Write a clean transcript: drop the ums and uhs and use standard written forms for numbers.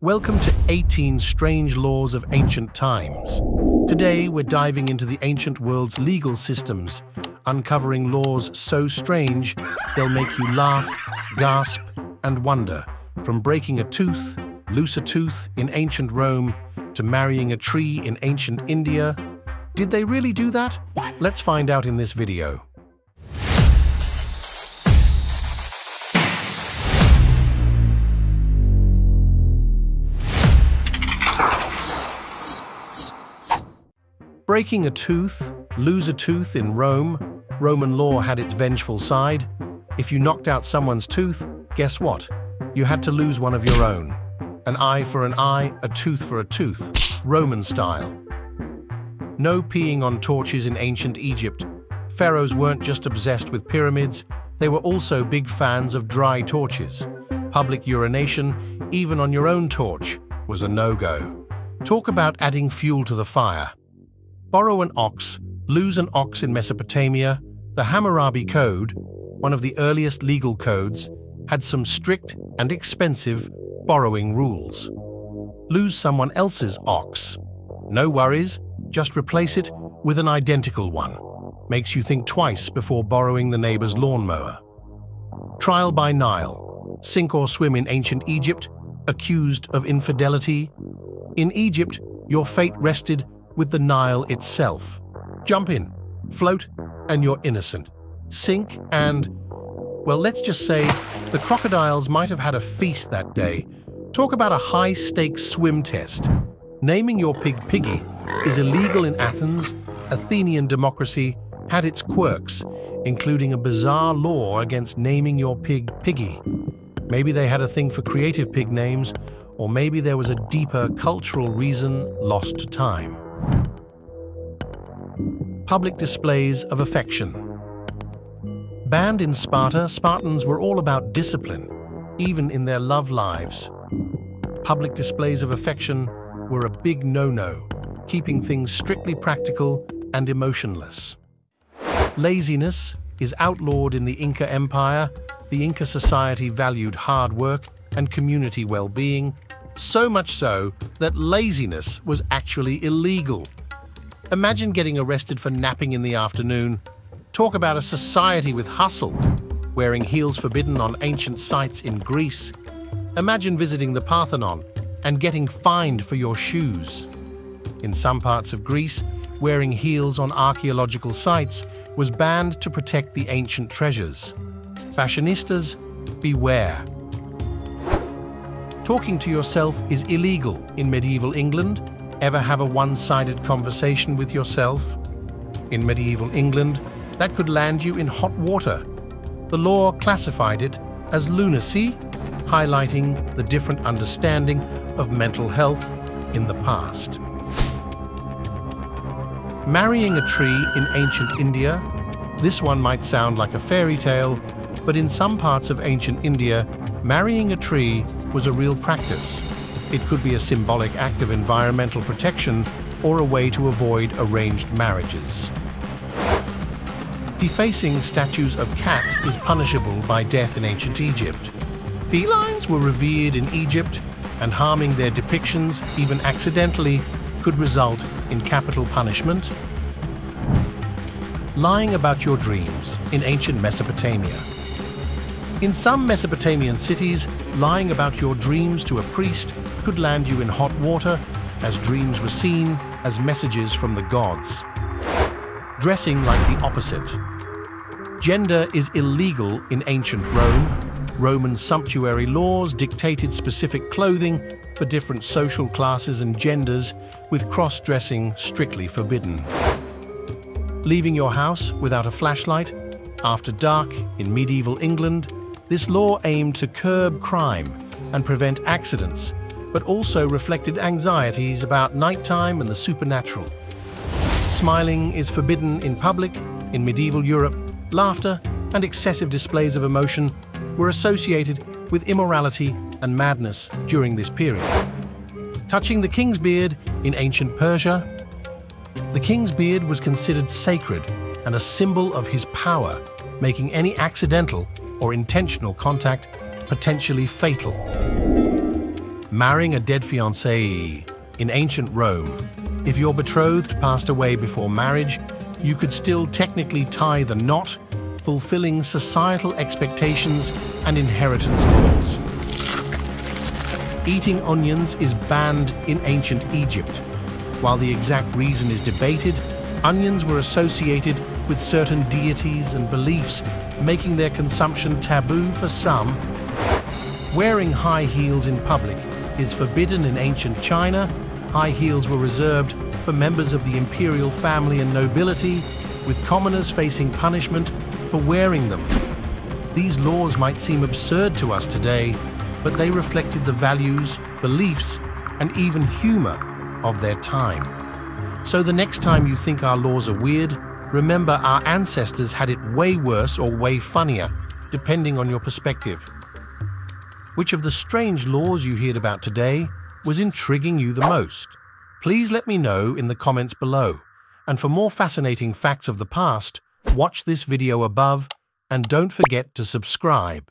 Welcome to 18 Strange Laws of Ancient Times. Today, we're diving into the ancient world's legal systems, uncovering laws so strange they'll make you laugh, gasp, and wonder. From breaking a tooth, loose a tooth in ancient Rome, to marrying a tree in ancient India. Did they really do that? Let's find out in this video. Breaking a tooth, lose a tooth in Rome. Roman law had its vengeful side. If you knocked out someone's tooth, guess what? You had to lose one of your own. An eye for an eye, a tooth for a tooth, Roman style. No peeing on torches in ancient Egypt. Pharaohs weren't just obsessed with pyramids, they were also big fans of dry torches. Public urination, even on your own torch, was a no-go. Talk about adding fuel to the fire. Borrow an ox, lose an ox in Mesopotamia. The Hammurabi Code, one of the earliest legal codes, had some strict and expensive borrowing rules. Lose someone else's ox. No worries, just replace it with an identical one. Makes you think twice before borrowing the neighbor's lawnmower. Trial by Nile. Sink or swim in ancient Egypt, accused of infidelity. In Egypt, your fate rested with the Nile itself. Jump in, float, and you're innocent. Sink and, well, let's just say the crocodiles might have had a feast that day. Talk about a high-stakes swim test. Naming your pig Piggy is illegal in Athens. Athenian democracy had its quirks, including a bizarre law against naming your pig Piggy. Maybe they had a thing for creative pig names, or maybe there was a deeper cultural reason lost to time. Public displays of affection. Banned in Sparta, Spartans were all about discipline, even in their love lives. Public displays of affection were a big no-no, keeping things strictly practical and emotionless. Laziness is outlawed in the Inca Empire. The Inca society valued hard work and community well-being, so much so that laziness was actually illegal. Imagine getting arrested for napping in the afternoon. Talk about a society with hustle, wearing heels forbidden on ancient sites in Greece. Imagine visiting the Parthenon and getting fined for your shoes. In some parts of Greece, wearing heels on archaeological sites was banned to protect the ancient treasures. Fashionistas, beware. Talking to yourself is illegal in medieval England. Ever have a one-sided conversation with yourself? In medieval England, that could land you in hot water. The law classified it as lunacy, highlighting the different understanding of mental health in the past. Marrying a tree in ancient India. This one might sound like a fairy tale, but in some parts of ancient India, marrying a tree was a real practice. It could be a symbolic act of environmental protection or a way to avoid arranged marriages. Defacing statues of cats is punishable by death in ancient Egypt. Felines were revered in Egypt, and harming their depictions, even accidentally, could result in capital punishment. Lying about your dreams in ancient Mesopotamia. In some Mesopotamian cities, lying about your dreams to a priest could land you in hot water, as dreams were seen as messages from the gods. Dressing like the opposite. Gender is illegal in ancient Rome. Roman sumptuary laws dictated specific clothing for different social classes and genders, with cross-dressing strictly forbidden. Leaving your house without a flashlight. After dark in medieval England, this law aimed to curb crime and prevent accidents, but also reflected anxieties about nighttime and the supernatural. Smiling is forbidden in public. In medieval Europe, laughter and excessive displays of emotion were associated with immorality and madness during this period. Touching the king's beard in ancient Persia. The king's beard was considered sacred and a symbol of his power, making any accidental or intentional contact potentially fatal. Marrying a dead fiancé. In ancient Rome, if your betrothed passed away before marriage, you could still technically tie the knot, fulfilling societal expectations and inheritance laws. Eating onions is banned in ancient Egypt. While the exact reason is debated, onions were associated with certain deities and beliefs, making their consumption taboo for some. Wearing high heels in public is forbidden in ancient China. High heels were reserved for members of the imperial family and nobility, with commoners facing punishment for wearing them. These laws might seem absurd to us today, but they reflected the values, beliefs, and even humor of their time. So the next time you think our laws are weird, remember our ancestors had it way worse or way funnier, depending on your perspective. Which of the strange laws you heard about today was intriguing you the most? Please let me know in the comments below. And for more fascinating facts of the past, watch this video above and don't forget to subscribe.